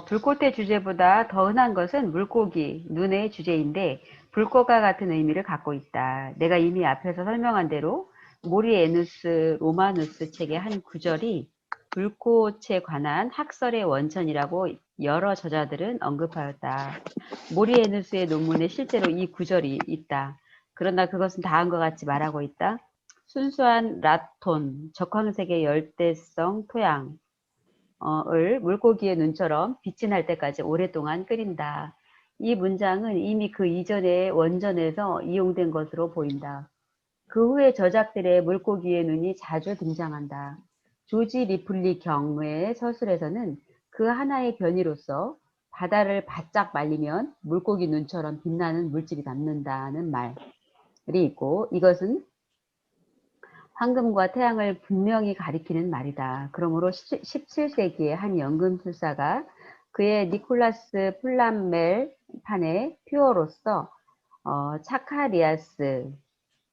불꽃의 주제보다 더 흔한 것은 물고기, 눈의 주제인데 불꽃과 같은 의미를 갖고 있다. 내가 이미 앞에서 설명한 대로 모리에누스 로마누스 책의 한 구절이 불꽃에 관한 학설의 원천이라고 여러 저자들은 언급하였다. 모리에누스의 논문에 실제로 이 구절이 있다. 그러나 그것은 다음과 같이 말하고 있다. 순수한 라톤, 적황색의 열대성 토양, 을 물고기의 눈처럼 빛이 날 때까지 오랫동안 끓인다. 이 문장은 이미 그 이전의 원전에서 이용된 것으로 보인다. 그 후에 저작들의 물고기의 눈이 자주 등장한다. 조지 리플리 경의 서술에서는 그 하나의 변이로서 바다를 바짝 말리면 물고기 눈처럼 빛나는 물질이 남는다는 말이 있고, 이것은 황금과 태양을 분명히 가리키는 말이다. 그러므로 17세기의 한 연금술사가 그의 니콜라스 플람멜 판의 표어로서 차카리아스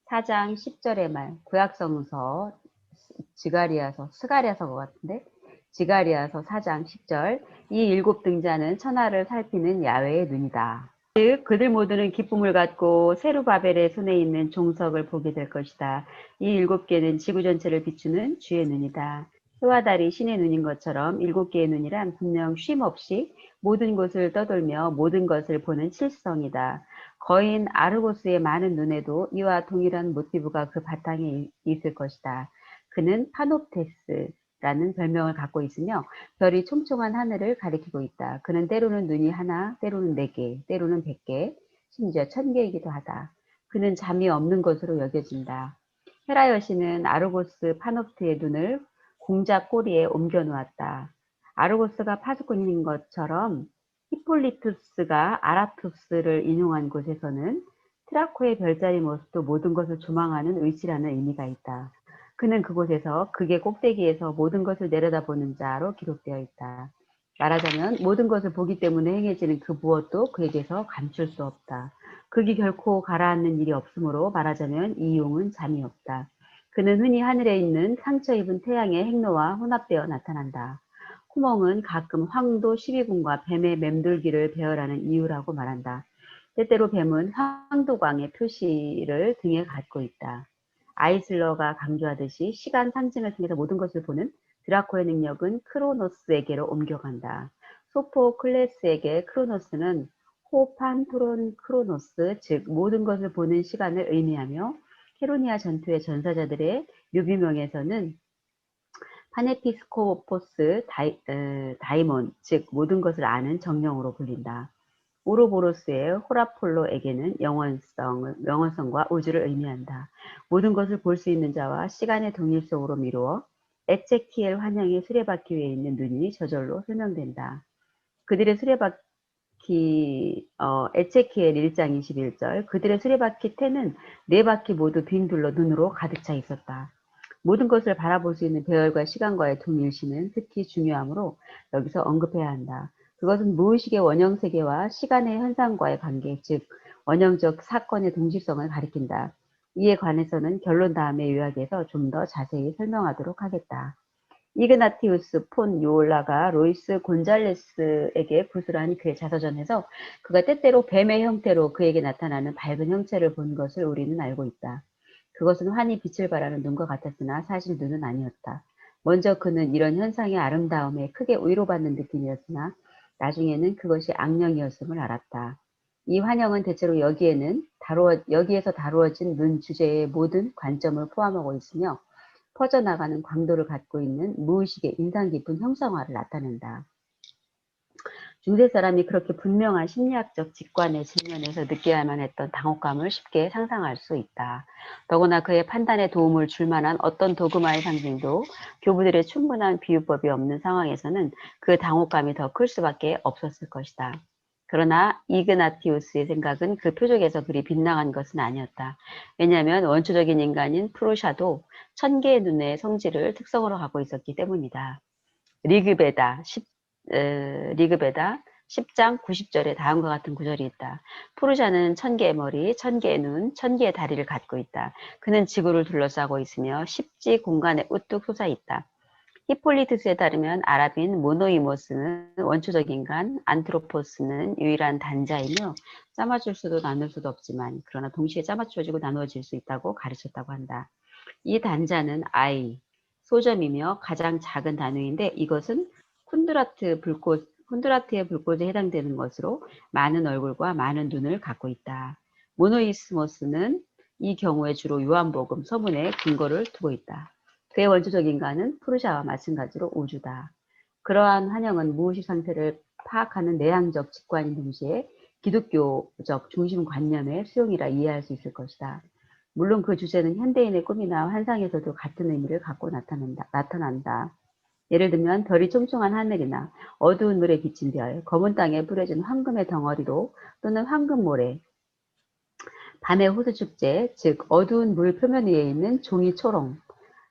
4장 10절의 말, 구약성서 스가랴서 같은데 지가리아서 4장 10절, 이 일곱 등자는 천하를 살피는 야훼의 눈이다. 즉 그들 모두는 기쁨을 갖고 세루바벨의 손에 있는 종석을 보게 될 것이다. 이 일곱 개는 지구 전체를 비추는 주의 눈이다. 해와 달이 신의 눈인 것처럼 일곱 개의 눈이란 분명 쉼 없이 모든 곳을 떠돌며 모든 것을 보는 칠성이다. 거인 아르고스의 많은 눈에도 이와 동일한 모티브가 그 바탕에 있을 것이다. 그는 파노테스라는 별명을 갖고 있으며 별이 총총한 하늘을 가리키고 있다. 그는 때로는 눈이 하나, 때로는 4개, 때로는 100개, 심지어 1000개이기도 하다. 그는 잠이 없는 것으로 여겨진다. 헤라 여신은 아르고스 파노프트의 눈을 공작 꼬리에 옮겨 놓았다. 아르고스가 파수꾼인 것처럼 히폴리투스가 아라투스를 인용한 곳에서는 트라코의 별자리 모습도 모든 것을 조망하는 의지라는 의미가 있다. 그는 그곳에서 극의 꼭대기에서 모든 것을 내려다보는 자로 기록되어 있다. 말하자면 모든 것을 보기 때문에 행해지는 그 무엇도 그에게서 감출 수 없다. 극이 결코 가라앉는 일이 없으므로 말하자면 이 용은 잠이 없다. 그는 흔히 하늘에 있는 상처 입은 태양의 행로와 혼합되어 나타난다. 쿠멍은 가끔 황도 12궁과 뱀의 맴돌기를 배열하는 이유라고 말한다. 때때로 뱀은 황도광의 표시를 등에 갖고 있다. 아이슬러가 강조하듯이 시간 상징을 통해서 모든 것을 보는 드라코의 능력은 크로노스에게로 옮겨간다. 소포클레스에게 크로노스는 호판토론 크로노스, 즉 모든 것을 보는 시간을 의미하며 케로니아 전투의 전사자들의 묘비명에서는 파네피스코포스 다이몬, 즉 모든 것을 아는 정령으로 불린다. 오로보로스의 호라폴로에게는 영원성과 우주를 의미한다. 모든 것을 볼 수 있는 자와 시간의 동일성으로 미루어 에체키엘 환영의 수레바퀴 위에 있는 눈이 저절로 설명된다. 그들의 에체키엘 1장 21절, 그들의 수레바퀴 태는 4바퀴 모두 빈 둘로 눈으로 가득 차 있었다. 모든 것을 바라볼 수 있는 배열과 시간과의 동일시는 특히 중요하므로 여기서 언급해야 한다. 그것은 무의식의 원형세계와 시간의 현상과의 관계, 즉 원형적 사건의 동질성을 가리킨다. 이에 관해서는 결론 다음에 요약해서 좀 더 자세히 설명하도록 하겠다. 이그나티우스 폰 요올라가 로이스 곤잘레스에게 구술한 그의 자서전에서 그가 때때로 뱀의 형태로 그에게 나타나는 밝은 형체를 본 것을 우리는 알고 있다. 그것은 환히 빛을 발하는 눈과 같았으나 사실 눈은 아니었다. 먼저 그는 이런 현상의 아름다움에 크게 위로받는 느낌이었으나 나중에는 그것이 악령이었음을 알았다. 이 환영은 대체로 여기에서 다루어진 눈 주제의 모든 관점을 포함하고 있으며 퍼져나가는 광도를 갖고 있는 무의식의 인상 깊은 형상화를 나타낸다. 중세 사람이 그렇게 분명한 심리학적 직관의 측면에서 느껴야만 했던 당혹감을 쉽게 상상할 수 있다. 더구나 그의 판단에 도움을 줄 만한 어떤 도그마의 상징도 교부들의 충분한 비유법이 없는 상황에서는 그 당혹감이 더 클 수밖에 없었을 것이다. 그러나 이그나티우스의 생각은 그 표적에서 그리 빗나간 것은 아니었다. 왜냐하면 원초적인 인간인 프로샤도 1000개의 눈의 성질을 특성으로 갖고 있었기 때문이다. 리그베다 10장 90절에 다음과 같은 구절이 있다. 푸르샤는 1000개의 머리, 1000개의 눈, 1000개의 다리를 갖고 있다. 그는 지구를 둘러싸고 있으며 십지 공간에 우뚝 솟아 있다. 히폴리투스에 따르면 아랍인 모노이모스는 원초적 인간, 안트로포스는 유일한 단자이며 짜맞출 수도 나눌 수도 없지만 그러나 동시에 짜맞춰지고 나누어질 수 있다고 가르쳤다고 한다. 이 단자는 아이, 소점이며 가장 작은 단위인데 이것은 쿤드라트의 불꽃에 해당되는 것으로 많은 얼굴과 많은 눈을 갖고 있다. 모노이스모스는 이 경우에 주로 요한복음 서문에 근거를 두고 있다. 그의 원초적 인간은 푸르샤와 마찬가지로 우주다. 그러한 환영은 무의식 상태를 파악하는 내향적 직관인 동시에 기독교적 중심관념의 수용이라 이해할 수 있을 것이다. 물론 그 주제는 현대인의 꿈이나 환상에서도 같은 의미를 갖고 나타난다. 예를 들면 별이 총총한 하늘이나 어두운 물에 비친 별, 검은 땅에 뿌려진 황금의 덩어리로 또는 황금모래, 밤의 호수축제, 즉 어두운 물 표면 위에 있는 종이 초롱,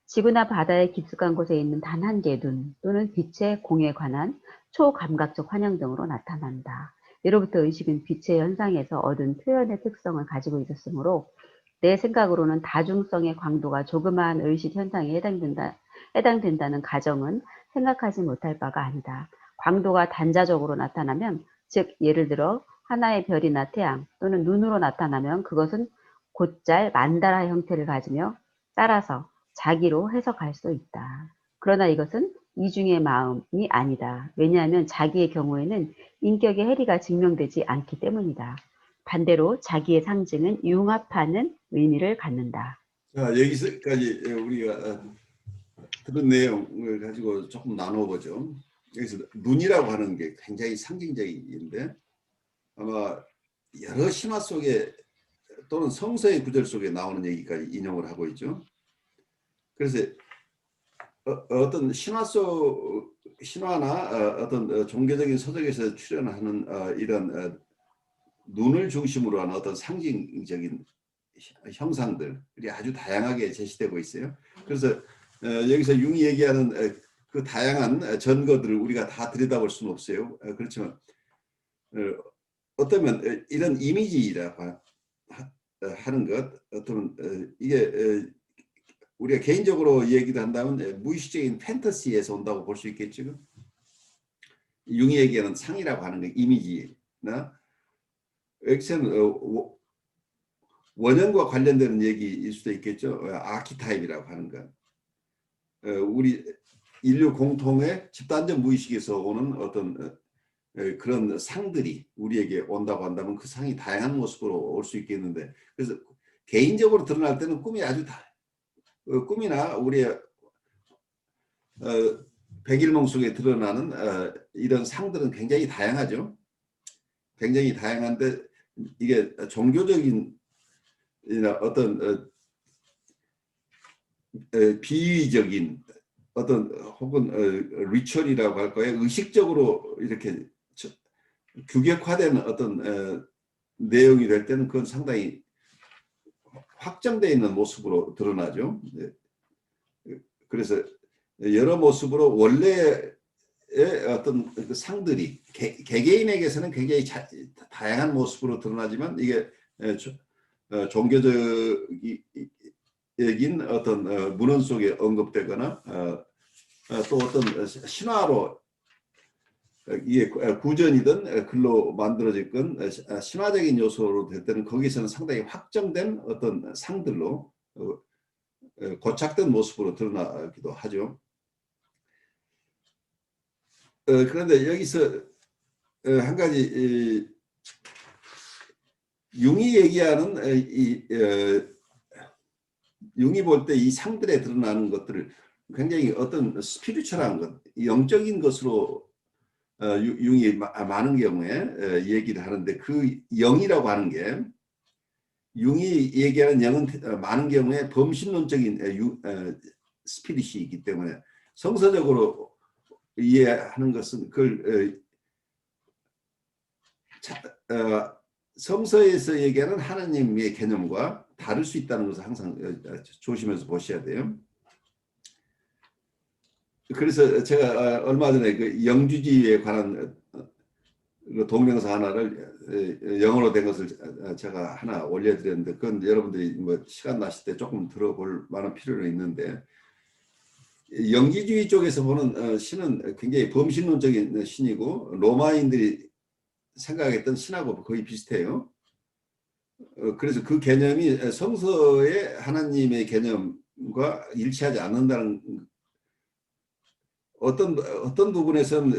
지구나 바다의 깊숙한 곳에 있는 단 한 개의 눈 또는 빛의 공에 관한 초감각적 환영 등으로 나타난다. 예로부터 의식은 빛의 현상에서 얻은 표현의 특성을 가지고 있었으므로 내 생각으로는 다중성의 광도가 조그마한 의식 현상에 해당된다는 가정은 생각하지 못할 바가 아니다. 광도가 단자적으로 나타나면, 즉 예를 들어 하나의 별이나 태양 또는 눈으로 나타나면 그것은 곧잘 만다라 형태를 가지며 따라서 자기로 해석할 수 있다. 그러나 이것은 이중의 마음이 아니다. 왜냐하면 자기의 경우에는 인격의 해리가 증명되지 않기 때문이다. 반대로 자기의 상징은 융합하는 의미를 갖는다. 자, 여기서까지 우리가 들은 내용을 가지고 조금 나눠보죠. 여기서 눈이라고 하는 게 굉장히 상징적인데 아마 여러 신화 속에 또는 성서의 구절 속에 나오는 얘기까지 인용을 하고 있죠. 그래서 어떤 신화나 어떤 종교적인 서적에서 출연하는 이런 눈을 중심으로 하는 어떤 상징적인 형상들이 아주 다양하게 제시되고 있어요. 그래서 여기서 융이 얘기하는 그 다양한 전거들을 우리가 다 들여다볼 수는 없어요. 그렇지만 어쩌면 이런 이미지라고 하는 것, 어떤 이게 우리가 개인적으로 얘기를 한다면 무의식적인 판타시에서 온다고 볼 수 있겠죠. 융이 얘기하는 상이라고 하는 게 이미지나 엑센 원형과 관련되는 얘기일 수도 있겠죠. 아키타입이라고 하는 것. 우리 인류 공통의 집단적 무의식에서 오는 어떤 그런 상들이 우리에게 온다고 한다면 그 상이 다양한 모습으로 올 수 있겠는데, 그래서 개인적으로 드러날 때는 꿈이 아주 꿈이나 우리의 백일몽 속에 드러나는 이런 상들은 굉장히 다양하죠. 굉장히 다양한데 이게 종교적인 어떤 비유적인 어떤 혹은 리추얼이라고 할까요? 의식적으로 이렇게 규격화된 어떤 내용이 될 때는 그건 상당히 확정되어 있는 모습으로 드러나죠. 그래서 여러 모습으로 원래의 어떤 상들이 개개인에게서는 굉장히 다양한 모습으로 드러나지만 이게 종교적인 어떤 문헌 속에 언급되거나 또 어떤 신화로 이게 구전이든 글로 만들어졌건 신화적인 요소로 될 때는 거기서는 상당히 확정된 어떤 상들로 고착된 모습으로 드러나기도 하죠. 그런데 여기서 한 가지 융이 얘기하는 융이 볼 때 이 상들에 드러나는 것들을 굉장히 어떤 스피리추얼한 것, 영적인 것으로 융이 많은 경우에 얘기를 하는데 그 영이라고 하는 게 융이 얘기하는 영은 많은 경우에 범신론적인 스피릿이기 때문에 성서적으로 이해하는 것은 그걸 성서에서 얘기하는 하나님의 개념과 다를 수 있다는 것을 항상 조심해서 보셔야 돼요. 그래서 제가 얼마 전에 그 영주지에 관한 동명사 하나를 영어로 된 것을 제가 하나 올려드렸는데 그건 여러분들이 뭐 시간 나실 때 조금 들어볼 만한 필요는 있는데 영지주의 쪽에서 보는 신은 굉장히 범신론적인 신이고 로마인들이 생각했던 신하고 거의 비슷해요. 그래서 그 개념이 성서의 하나님의 개념과 일치하지 않는다는 어떤 부분에서는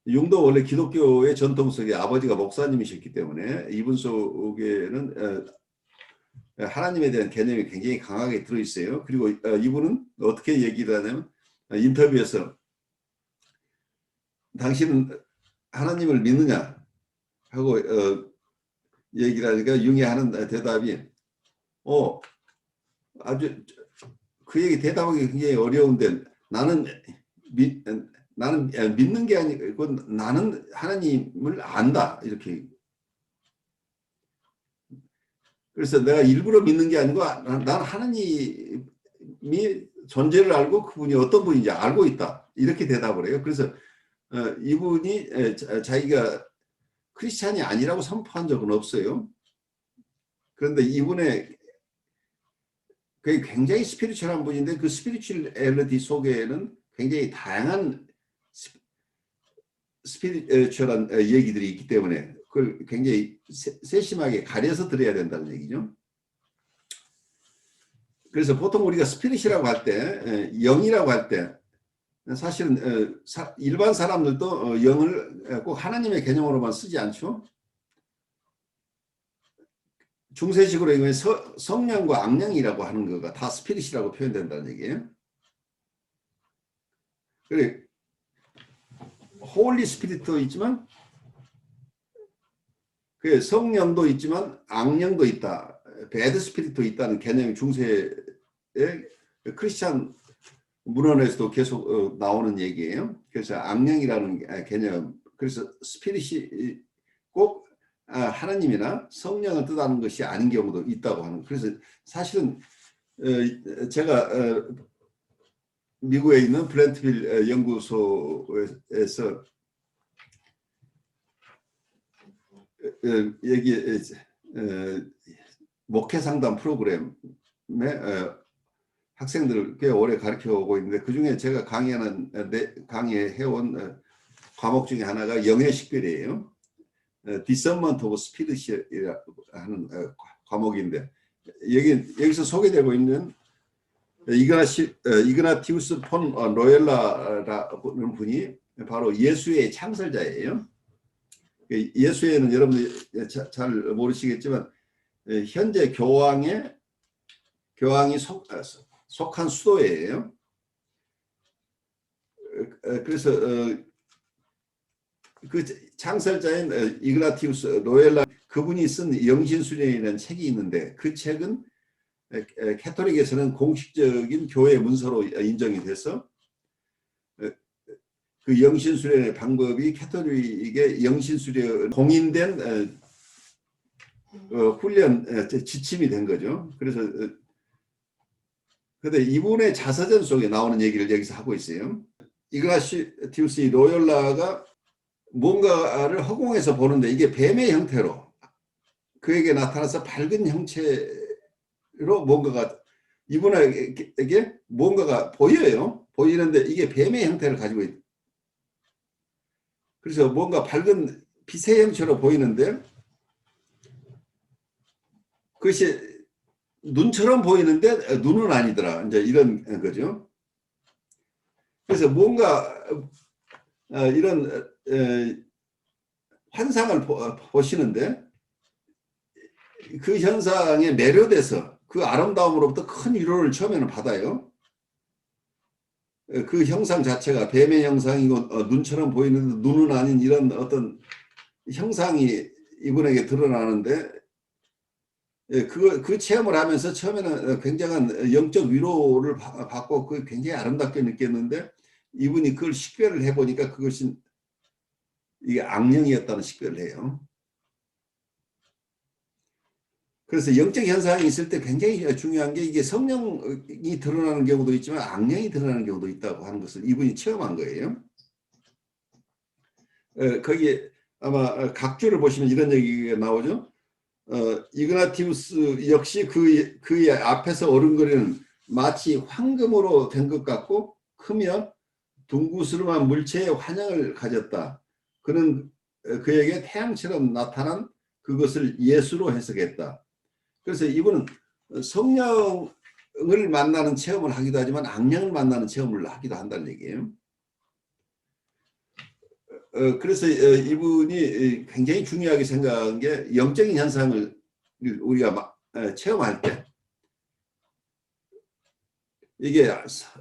융도 원래 기독교의 전통 속에 아버지가 목사님이셨기 때문에 이분 속에는 하나님에 대한 개념이 굉장히 강하게 들어있어요. 그리고 이분은 어떻게 얘기를 하냐면 인터뷰에서 당신은 하나님을 믿느냐 하고 얘기를 하니까 융이 하는 대답이 아주 그 얘기 대답하기 굉장히 어려운데 나는 믿는 게 아니고 나는 하나님을 안다 이렇게. 그래서 내가 일부러 믿는 게 아니고 나는 하나님이 존재를 알고 그분이 어떤 분인지 알고 있다 이렇게 대답을 해요. 그래서 이분이 자기가 크리스찬이 아니라고 선포한 적은 없어요. 그런데 이분의 그게 굉장히 스피리추얼한 분인데 그 스피리추얼리티 속에는 굉장히 다양한 스피리추얼한 얘기들이 있기 때문에 그걸 굉장히 세심하게 가려서 들어야 된다는 얘기죠. 그래서 보통 우리가 스피릿이라고 할 때, 영이라고 할 때 사실은 일반 사람들도 영을 꼭 하나님의 개념으로만 쓰지 않죠. 중세식으로 이거 성령과 악령이라고 하는 거가 다 스피릿이라고 표현된다는 얘기예요. 그래, 홀리 스피릿도 있지만 그 성령도 있지만 악령도 있다. 배드 스피릿도 있다는 개념이 중세의 크리스찬 문헌에서도 계속 나오는 얘기예요. 그래서 악령이라는 개념, 그래서 스피릿이 꼭 하나님이나 성령을 뜻하는 것이 아닌 경우도 있다고 하는. 그래서 사실은 제가 미국에 있는 플랜트빌 연구소에서 여기 목회 상담 프로그램에 학생들을 꽤 오래 가르쳐 오고 있는데 그중에 제가 강의해온 과목 중에 하나가 영의 식별이에요. Discernment of Spirit이라고 하는 과목인데 여기서 소개되고 있는 이그나티우스 폰 로엘라라는 분이 바로 예수의 창설자예요. 예수회는 여러분들 잘 모르시겠지만 현재 교황이 속한 수도예요. 그래서 그 창설자인 이그나티우스 로엘라 그분이 쓴 영신수련이라는 책이 있는데 그 책은 캐톨릭에서는 공식적인 교회 문서로 인정이 돼서 그 영신수련의 방법이 캐톨릭의 영신수련 공인된 훈련 지침이 된 거죠. 그래서 근데 이분의 자서전 속에 나오는 얘기를 여기서 하고 있어요. 이그나티우스 로열라가 뭔가를 허공에서 보는데 이게 뱀의 형태로 그에게 나타나서 밝은 형체로 뭔가가 이분에게 뭔가가 보여요. 보이는데 이게 뱀의 형태를 가지고 있다. 그래서 뭔가 밝은 빛의 형체로 보이는데 그것이 눈처럼 보이는데 눈은 아니더라. 이제 이런 거죠. 그래서 뭔가 이런 환상을 보시는데 그 현상에 매료돼서 그 아름다움으로부터 큰 위로를 처음에는 받아요. 그 형상 자체가 뱀의 형상이고 눈처럼 보이는데 눈은 아닌 이런 어떤 형상이 이분에게 드러나는데 그 체험을 하면서 처음에는 굉장한 영적 위로를 받고 그 굉장히 아름답게 느꼈는데 이분이 그걸 식별을 해보니까 그것이 이게 악령이었다는 식별을 해요. 그래서 영적 현상이 있을 때 굉장히 중요한 게 이게 성령이 드러나는 경우도 있지만 악령이 드러나는 경우도 있다고 하는 것을 이분이 체험한 거예요. 거기에 아마 각주를 보시면 이런 얘기가 나오죠. 이그나티우스 역시 그의 앞에서 어른거리는 마치 황금으로 된 것 같고 크며 둥구스름한 물체의 환영을 가졌다. 그는 그에게 태양처럼 나타난 그것을 예수로 해석했다. 그래서 이분은 성령을 만나는 체험을 하기도 하지만 악령을 만나는 체험을 하기도 한다는 얘기예요. 그래서 이분이 굉장히 중요하게 생각한 게 영적인 현상을 우리가 체험할 때 이게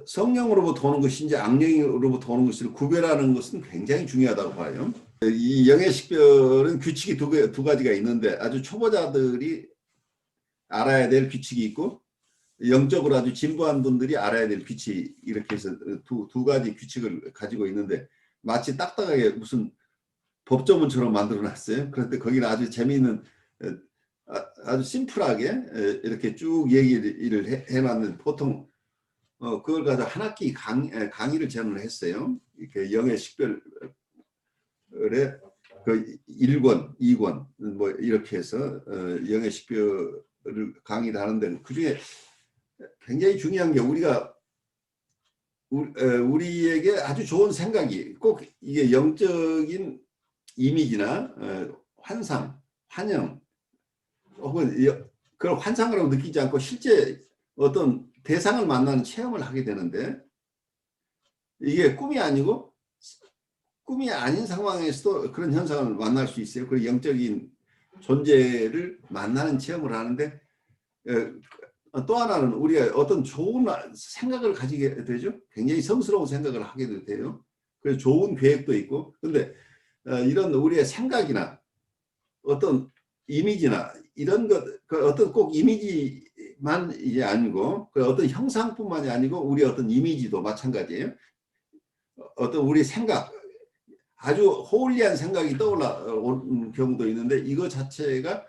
성령으로부터 오는 것인지 악령으로부터 오는 것을 구별하는 것은 굉장히 중요하다고 봐요. 이 영의 식별은 규칙이 두 가지가 있는데 아주 초보자들이 알아야 될 규칙이 있고 영적으로 아주 진보한 분들이 알아야 될 규칙 이렇게 해서 두 가지 규칙을 가지고 있는데 마치 딱딱하게 무슨 법조문처럼 만들어 놨어요. 그런데 거기는 아주 재미있는 아주 심플하게 이렇게 쭉 얘기를 해놨는 보통 그걸 가지고 한 학기 강의를 제안을 했어요. 이렇게 영의 식별에 그 1권, 2권 뭐 이렇게 해서 영의 식별을 강의를 하는데 그중에 굉장히 중요한 게 우리에게 아주 좋은 생각이 꼭 이게 영적인 이미지나 환상, 환영 혹은 그걸 환상이라고 느끼지 않고 실제 어떤 대상을 만나는 체험을 하게 되는데 이게 꿈이 아니고 꿈이 아닌 상황에서도 그런 현상을 만날 수 있어요. 그리고 영적인 존재를 만나는 체험을 하는데 또 하나는 우리가 어떤 좋은 생각을 가지게 되죠. 굉장히 성스러운 생각을 하게 돼요. 그래서 좋은 계획도 있고 근데 이런 우리의 생각이나 어떤 이미지나 이런 것, 그 어떤 꼭 이미지만 이게 아니고 그 어떤 형상뿐만이 아니고 우리 어떤 이미지도 마찬가지예요. 어떤 우리 생각, 아주 호울리한 생각이 떠올라오는 경우도 있는데 이거 자체가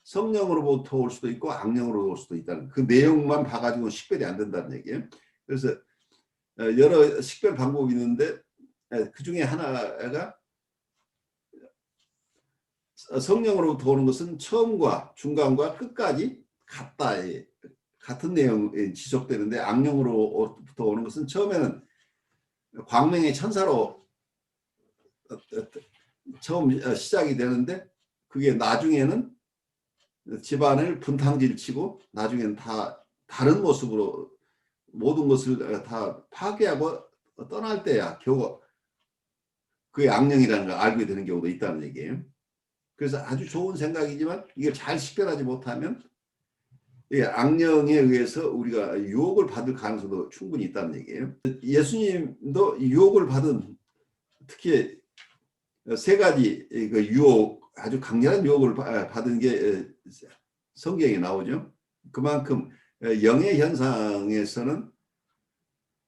성령으로부터 올 수도 있고 악령으로 올 수도 있다는 그 내용만 봐가지고 식별이 안 된다는 얘기예요. 그래서 여러 식별 방법이 있는데 그 중에 하나가 성령으로부터 오는 것은 처음과 중간과 끝까지 같은 내용이 지속되는데 악령으로부터 오는 것은 처음에는 광명의 천사로 처음 시작이 되는데 그게 나중에는 집안을 분탕질 치고 나중에는 다 다른 모습으로 모든 것을 다 파괴하고 떠날 때야 겨우 그게 악령이라는 걸 알게 되는 경우도 있다는 얘기예요. 그래서 아주 좋은 생각이지만 이걸 잘 식별하지 못하면 악령에 의해서 우리가 유혹을 받을 가능성도 충분히 있다는 얘기예요. 예수님도 유혹을 받은 특히 세 가지 그 유혹 아주 강렬한 유혹을 받은 게 성경에 나오죠. 그만큼 영의 현상에서는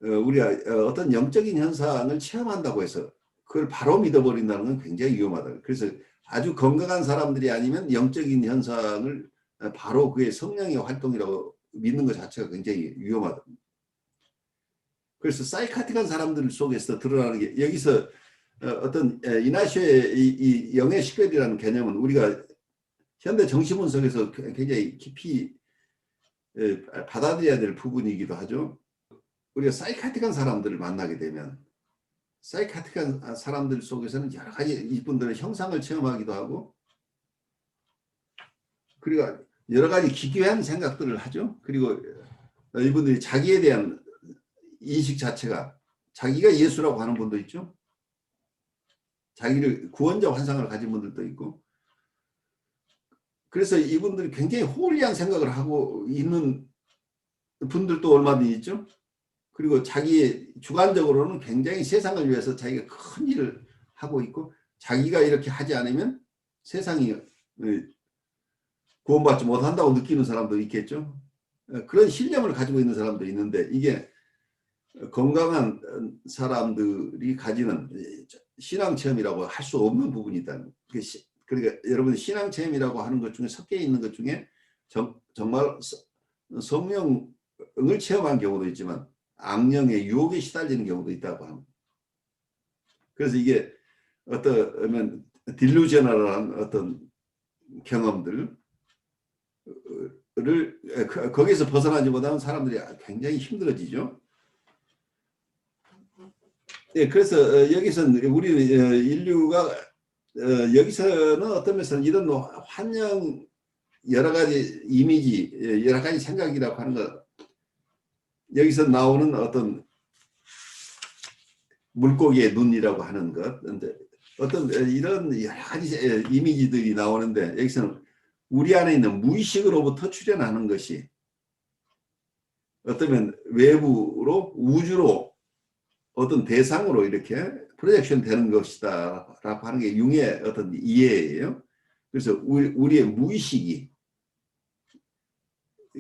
우리가 어떤 영적인 현상을 체험한다고 해서 그걸 바로 믿어버린다는 건 굉장히 위험하다. 그래서 아주 건강한 사람들이 아니면 영적인 현상을 바로 그의 성령의 활동이라고 믿는 것 자체가 굉장히 위험하다. 그래서 사이카틱한 사람들 속에서 드러나는 게 여기서 어떤 이나쇼의 이 영의 식별이라는 개념은 우리가 현대 정신분석에서 굉장히 깊이 받아들여야 될 부분이기도 하죠. 우리가 사이카틱한 사람들을 만나게 되면 사이카틱한 사람들 속에서는 여러 가지 이분들의 형상을 체험하기도 하고 그리고 여러 가지 기괴한 생각들을 하죠. 그리고 이분들이 자기에 대한 인식 자체가 자기가 예수라고 하는 분도 있죠. 자기를 구원자 환상을 가진 분들도 있고 그래서 이분들이 굉장히 호리한 생각을 하고 있는 분들도 얼마든지 있죠. 그리고 자기의 주관적으로는 굉장히 세상을 위해서 자기가 큰 일을 하고 있고 자기가 이렇게 하지 않으면 세상이 구원받지 못한다고 느끼는 사람도 있겠죠. 그런 신념을 가지고 있는 사람도 있는데 이게 건강한 사람들이 가지는 신앙체험이라고 할 수 없는 부분이 있다는. 그러니까 여러분 신앙체험이라고 하는 것 중에 섞여 있는 것 중에 정말 성령을 체험한 경우도 있지만 악령의 유혹에 시달리는 경우도 있다고 합니다. 그래서 이게 어떤 딜루저널한 어떤 경험들 거기서 벗어나지 못하면 사람들이 굉장히 힘들어지죠. 예, 그래서 여기서는 우리 인류가 여기서는 어떤 면에서는 이런 환영 여러 가지 이미지, 여러 가지 생각이라고 하는 것, 여기서 나오는 어떤 물고기의 눈이라고 하는 것, 어떤 이런 여러 가지 이미지들이 나오는데 여기서는 우리 안에 있는 무의식으로부터 출현하는 것이 어쩌면 외부로 우주로 어떤 대상으로 이렇게 프로젝션 되는 것이다 라고 하는 게 융의 어떤 이해예요. 그래서 우리의 무의식이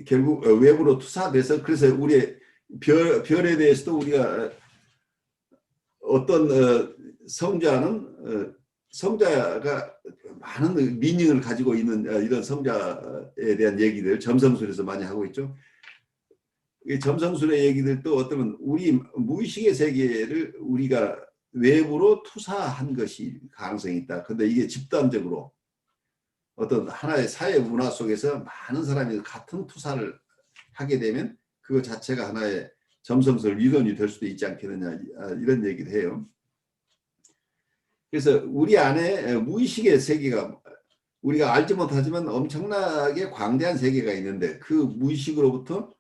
결국 외부로 투사돼서, 그래서 우리의 별에 대해서도 우리가 어떤 성자가 많은 미닝을 가지고 있는 이런 성자에 대한 얘기들 점성술에서 많이 하고 있죠. 이 점성술의 얘기들도 어쩌면 우리 무의식의 세계를 우리가 외부로 투사한 것이 가능성이 있다. 근데 이게 집단적으로 어떤 하나의 사회 문화 속에서 많은 사람이 같은 투사를 하게 되면 그거 자체가 하나의 점성술 이론이 될 수도 있지 않겠느냐, 이런 얘기를 해요. 그래서 우리 안에 무의식의 세계가 우리가 알지 못하지만 엄청나게 광대한 세계가 있는데 그 무의식으로부터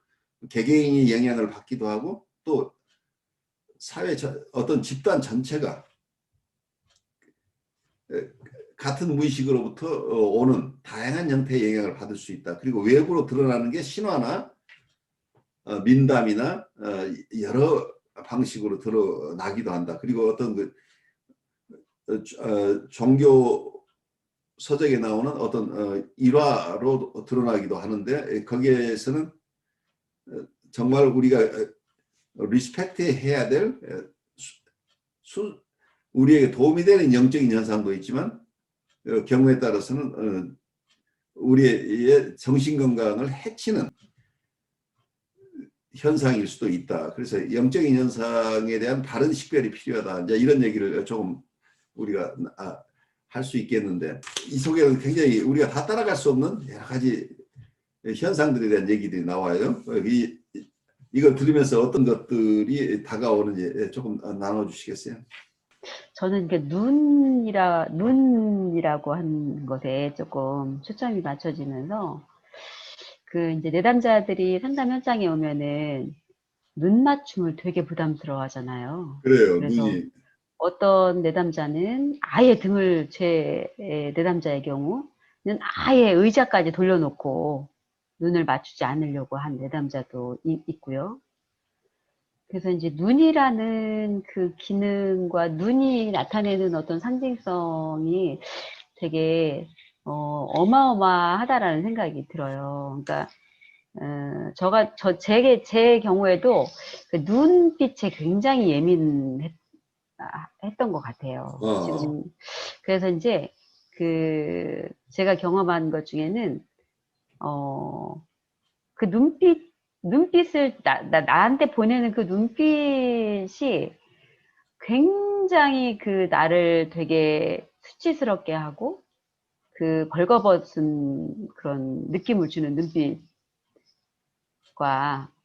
개개인이 영향을 받기도 하고 또 사회 어떤 집단 전체가 같은 무의식으로부터 오는 다양한 형태의 영향을 받을 수 있다. 그리고 외부로 드러나는 게 신화나 민담이나 여러 방식으로 드러나기도 한다. 그리고 어떤 종교 서적에 나오는 어떤 일화로 드러나기도 하는데 거기에서는 정말 우리가 리스펙트 해야 될 우리에게 도움이 되는 영적인 현상도 있지만 경우에 따라서는 우리의 정신건강을 해치는 현상일 수도 있다. 그래서 영적인 현상에 대한 바른 식별이 필요하다. 이제 이런 얘기를 조금 우리가 할 수 있겠는데 이 속에는 굉장히 우리가 다 따라갈 수 없는 여러 가지 현상들에 대한 얘기들이 나와요. 이걸 들으면서 어떤 것들이 다가오는지 조금 나눠주시겠어요? 저는 이게 눈이라고 하는 것에 조금 초점이 맞춰지면서 이제 내담자들이 상담 현장에 오면은 눈 맞춤을 되게 부담스러워 하잖아요. 그래요. 그래서 눈이. 어떤 내담자는 아예 제 내담자의 경우는 아예 의자까지 돌려놓고 눈을 맞추지 않으려고 한 내담자도 있고요. 그래서 이제 눈이라는 그 기능과 눈이 나타내는 어떤 상징성이 되게 어마어마하다라는 생각이 들어요. 그러니까 제 경우에도 그 눈빛에 굉장히 예민했던 것 같아요. 지금 그래서 이제 제가 경험한 것 중에는 그 눈빛을 나한테 보내는 그 눈빛이 굉장히 나를 되게 수치스럽게 하고 벌거벗은 그런 느낌을 주는 눈빛과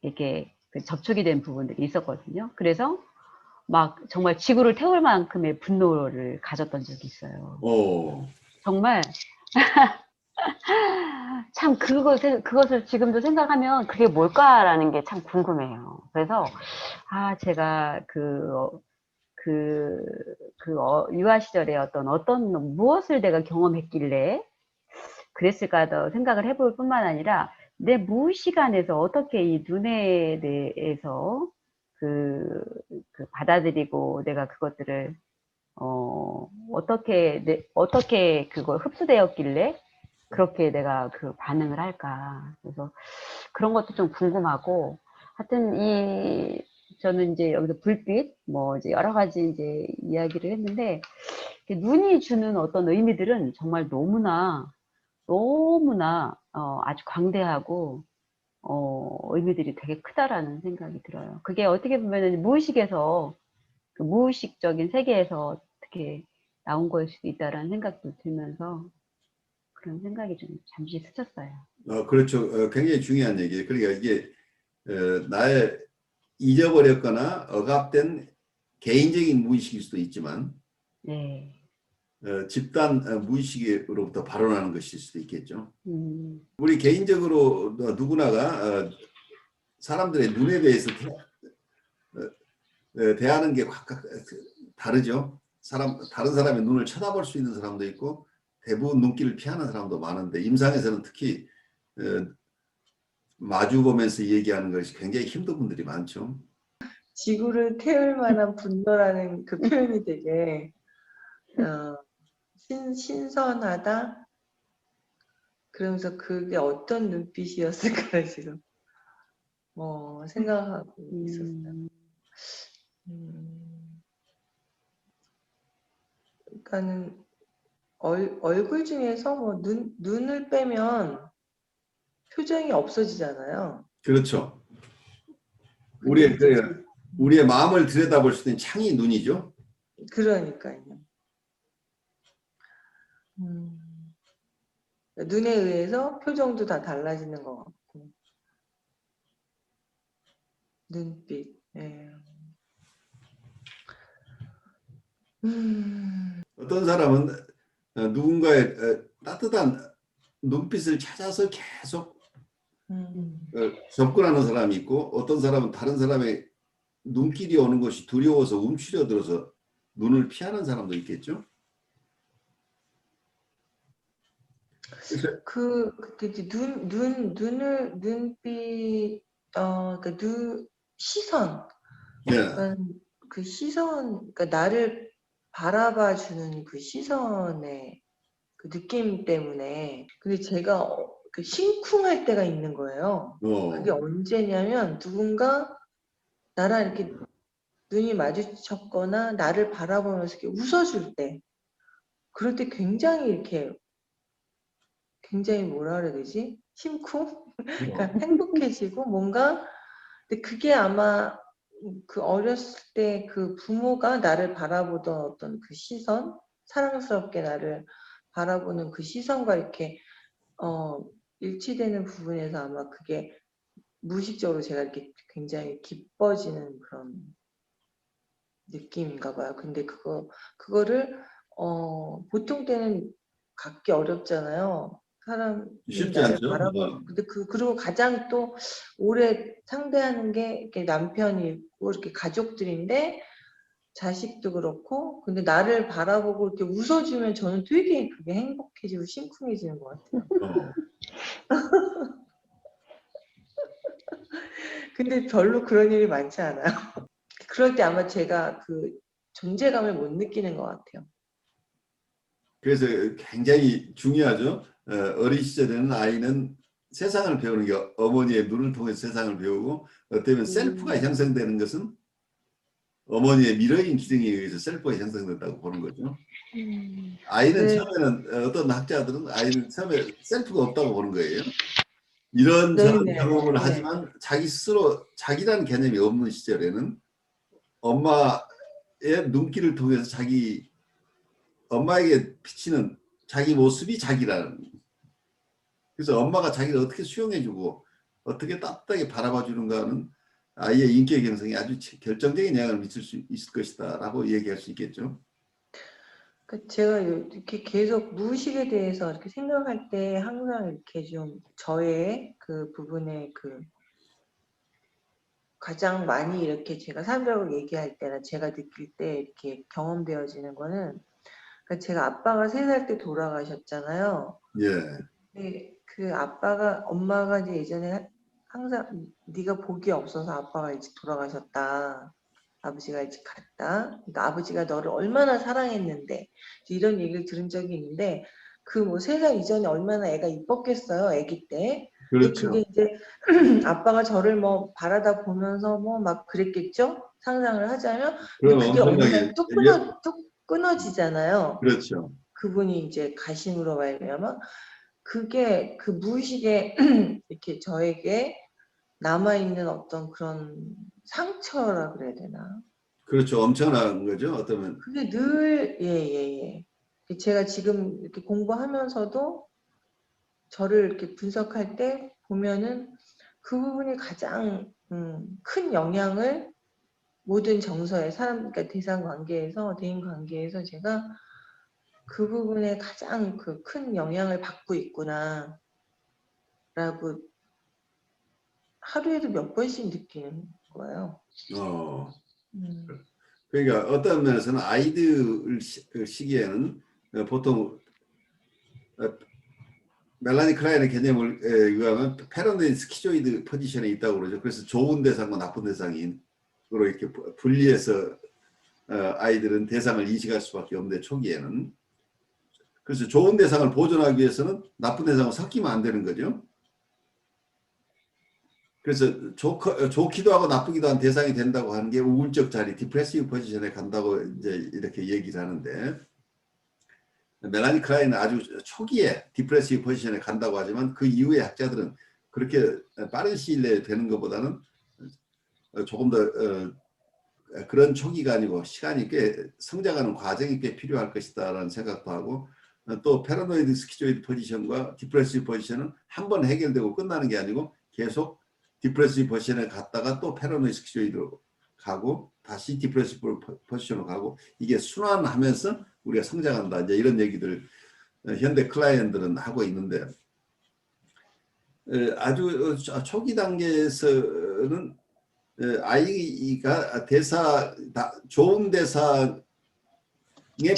이렇게 접촉이 된 부분들이 있었거든요. 그래서 막 정말 지구를 태울 만큼의 분노를 가졌던 적이 있어요. 정말 참 그것을 지금도 생각하면 그게 뭘까라는 게 참 궁금해요. 그래서 제가 유아 시절에 무엇을 내가 경험했길래 그랬을까 더 생각을 해볼 뿐만 아니라 내 무의식 안에서 어떻게 이 눈에 대해서 받아들이고 내가 그것들을 어떻게 그걸 흡수되었길래 그렇게 내가 반응을 할까. 그래서 그런 것도 좀 궁금하고, 하여튼 저는 이제 여기서 불빛, 이제 여러 가지 이제 이야기를 했는데, 눈이 주는 어떤 의미들은 정말 너무나 아주 광대하고, 의미들이 되게 크다라는 생각이 들어요. 그게 어떻게 보면은 무의식에서, 무의식적인 세계에서 어떻게 나온 거일 수도 있다라는 생각도 들면서, 그런 생각이 좀 잠시 스쳤어요. 그렇죠. 굉장히 중요한 얘기예요. 그러니까 이게 나의 잊어버렸거나 억압된 개인적인 무의식일 수도 있지만 네. 집단 무의식으로부터 발원하는 것일 수도 있겠죠. 음, 우리 개인적으로 누구나가 사람들의 눈에 대해서 대하는 게 각각 다르죠. 다른 사람의 눈을 쳐다볼 수 있는 사람도 있고 대부분 눈길을 피하는 사람도 많은데 임상에서는 특히 마주 보면서 얘기하는 것이 굉장히 힘든 분들이 많죠. 지구를 태울 만한 분노라는 그 표현이 되게 신선하다. 그러면서 그게 어떤 눈빛이었을까 지금 생각하고 있었어요. 그러니까는 얼굴 중에서 뭐 눈을 빼면 표정이 없어지잖아요. 그렇죠. 근데 이제 우리의 마음을 들여다볼 수 있는 창이 눈이죠. 그러니까요. 눈에 의해서 표정도 다 달라지는 것 같고 눈빛. 예. 어떤 사람은 누군가의 따뜻한 눈빛을 찾아서 계속 접근하는 사람이 있고 어떤 사람은 다른 사람의 눈길이 오는 것이 두려워서 움츠려들어서 눈을 피하는 사람도 있겠죠. 그때 이제 눈빛 그러니까 시선. 네. 그 시선, 그러니까 나를 바라봐 주는 그 시선의 그 느낌 때문에. 근데 제가 그 심쿵할 때가 있는 거예요. 그게 언제냐면 누군가 나랑 이렇게 눈이 마주쳤거나 나를 바라보면서 이렇게 웃어줄 때, 그럴 때 굉장히 뭐라 그래야 되지? 심쿵? 그러니까 행복해지고 뭔가. 근데 그게 아마 그 어렸을 때 그 부모가 나를 바라보던 어떤 그 시선, 사랑스럽게 나를 바라보는 그 시선과 이렇게 일치되는 부분에서 아마 그게 무의식적으로 제가 이렇게 굉장히 기뻐지는 그런 느낌인가 봐요. 근데 그거를 보통 때는 갖기 어렵잖아요. 사람이 쉽지 나를 않죠. 바라보고. 근데 그리고 가장 또 오래 상대하는 게 이렇게 남편이 있고 이렇게 가족들인데 자식도 그렇고. 근데 나를 바라보고 이렇게 웃어주면 저는 되게 그게 행복해지고 심쿵해지는 것 같아요. 근데 별로 그런 일이 많지 않아요. 그럴 때 아마 제가 그 존재감을 못 느끼는 것 같아요. 그래서 굉장히 중요하죠. 어린 시절에는 아이는 세상을 배우는 게 어머니의 눈을 통해서 세상을 배우고 어쩌면 셀프가 형성되는 것은 어머니의 미러인 기능에 의해서 셀프가 형성된다고 보는 거죠. 아이는 네. 처음에는 어떤 학자들은 아이는 처음에 셀프가 없다고 보는 거예요. 이런저런 네네. 경험을 네. 하지만 자기 스스로 자기라는 개념이 없는 시절에는 엄마의 눈길을 통해서 자기 엄마에게 비치는 자기 모습이 자기라는. 그래서 엄마가 자기를 어떻게 수용해주고 어떻게 따뜻하게 바라봐주는가는 아이의 인격 형성에 아주 결정적인 영향을 미칠 수 있을 것이다 라고 얘기할 수 있겠죠. 그러니까 제가 이렇게 계속 무의식에 대해서 이렇게 생각할 때 항상 이렇게 좀 저의 그 부분에 그 가장 많이 이렇게 제가 사람들하고 얘기할 때나 제가 느낄 때 이렇게 경험되어지는 거는, 그러니까 제가 아빠가 3살 때 돌아가셨잖아요. 예. 근데 그 엄마가 이제 예전에 항상 네가 복이 없어서 아빠가 일찍 돌아가셨다. 아버지가 일찍 갔다. 그러니까 아버지가 너를 얼마나 사랑했는데, 이런 얘기를 들은 적이 있는데, 그 뭐 3살 이전에 얼마나 애가 이뻤겠어요, 아기 때. 근데 그게 그렇죠. 이제 아빠가 저를 뭐 바라다 보면서 뭐 막 그랬겠죠? 상상을 하자면. 근데 그럼 그게 어느 엄청나게 날 뚝 끊어지잖아요. 그렇죠. 그분이 이제 가심으로 말미암아. 그게 그 무의식에 이렇게 저에게 남아있는 어떤 그런 상처라 그래야 되나? 그렇죠. 엄청난 거죠. 어쩌면 그게 늘, 예. 제가 지금 이렇게 공부하면서도 저를 이렇게 분석할 때 보면은 그 부분이 가장 큰 영향을 모든 정서에 그러니까 대상 관계에서 대인 관계에서 제가 그 부분에 가장 그 큰 영향을 받고 있구나라고 하루에도 몇 번씩 느끼는 거예요. 어. 음. 그러니까 어떤 면에서는 아이들 시기에는 보통 멜라니 클라인의 개념을 의하면 패러노이드 스키조이드 포지션에 있다고 그러죠. 그래서 좋은 대상과 나쁜 대상으로 이렇게 분리해서 아이들은 대상을 인식할 수밖에 없는데 초기에는. 그래서 좋은 대상을 보존하기 위해서는 나쁜 대상을 섞이면 안 되는 거죠. 그래서 좋기도 하고 나쁘기도 한 대상이 된다고 하는 게 우울적 자리, 디프레시브 포지션에 간다고 이제 이렇게 얘기를 하는데, 멜라니 클라인은 아주 초기에 디프레시브 포지션에 간다고 하지만 그 이후의 학자들은 그렇게 빠른 시일 내에 되는 것보다는 조금 더 그런 초기가 아니고 시간이 꽤 성장하는 과정이 꽤 필요할 것이다라는 생각도 하고, 또 패러노이드 스키조이드 포지션과 디프레시브 포지션은 한 번 해결되고 끝나는 게 아니고 계속 디프레시브 포지션에 갔다가 또 패러노이드 스키조이드로 가고 다시 디프레시브 포지션으로 가고, 이게 순환하면서 우리가 성장한다, 이제 이런 얘기들 현대 클라이언트들은 하고 있는데, 아주 초기 단계에서는 아이가 좋은 대상의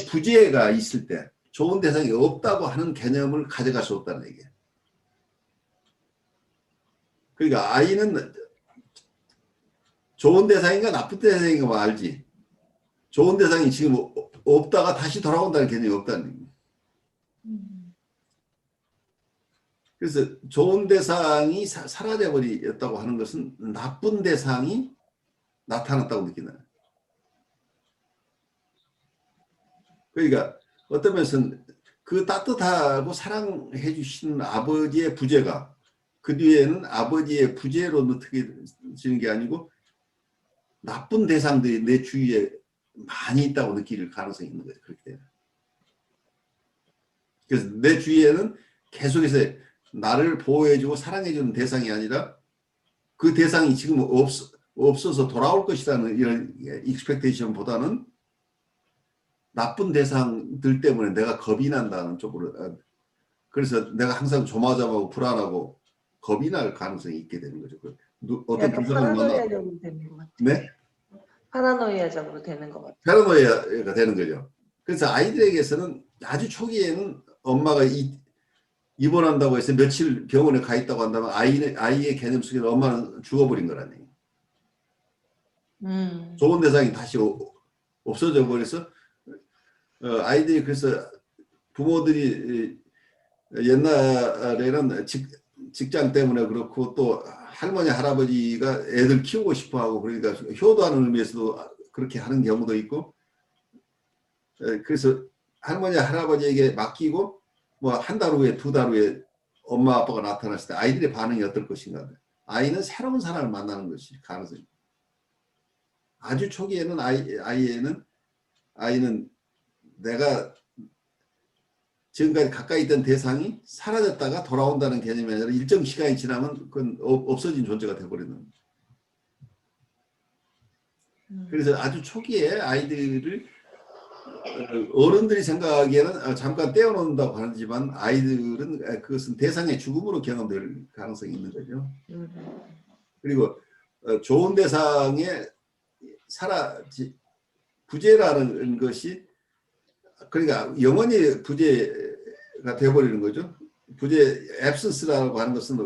부재가 있을 때 좋은 대상이 없다고 하는 개념을 가져갈 수 없다는 얘기예요. 그러니까 아이는 좋은 대상인가 나쁜 대상인가 뭐 알지. 좋은 대상이 지금 없다가 다시 돌아온다는 개념이 없다는 얘기예요. 그래서 좋은 대상이 사라져버렸다고 하는 것은 나쁜 대상이 나타났다고 느끼는 거예요. 그러니까 어떤 면에서는 그 따뜻하고 사랑해 주시는 아버지의 부재가 그 뒤에는 아버지의 부재로 느껴지는 게 아니고 나쁜 대상들이 내 주위에 많이 있다고 느낄 가능성이 있는 거죠. 그렇게 되면. 그래서 내 주위에는 계속해서 나를 보호해주고 사랑해주는 대상이 아니라 그 대상이 지금 없어서 돌아올 것이라는 이런 익스펙테이션보다는 나쁜 대상들 때문에 내가 겁이 난다는 쪽으로, 그래서 내가 항상 조마조마하고 불안하고 겁이 날 가능성이 있게 되는 거죠. 어떤 약간 대상을 파라노이아적으로 되는 것 같아요. 네? 파라노이아적으로 되는 것 같아요. 패러노이아가 되는 거죠. 그래서 아이들에게서는 아주 초기에는 엄마가 입원한다고 해서 며칠 병원에 가 있다고 한다면 아이의 개념 속에는 엄마는 죽어버린 거라는 얘기예요. 좋은 대상이 다시 없어져 버려서 아이들이, 그래서 부모들이 옛날에는 직장 때문에 그렇고 또 할머니 할아버지가 애들 키우고 싶어하고 그러니까 효도하는 의미에서도 그렇게 하는 경우도 있고, 그래서 할머니 할아버지에게 맡기고 뭐 한 달 후에 두 달 후에 엄마 아빠가 나타났을 때 아이들의 반응이 어떨 것인가. 아이는 새로운 사람을 만나는 것이 가능성이. 아주 초기에는 아이는 내가 지금까지 가까이 있던 대상이 사라졌다가 돌아온다는 개념이 아니라 일정 시간이 지나면 그건 없어진 존재가 되어버리는. 그래서 아주 초기에 아이들을 어른들이 생각하기에는 잠깐 떼어놓는다고 하지만 아이들은 그것은 대상의 죽음으로 경험될 가능성이 있는 거죠. 그리고 좋은 대상의 부재라는 것이, 그러니까 영원히 부재가 되어버리는 거죠. 부재, 앱센스라고 하는 것은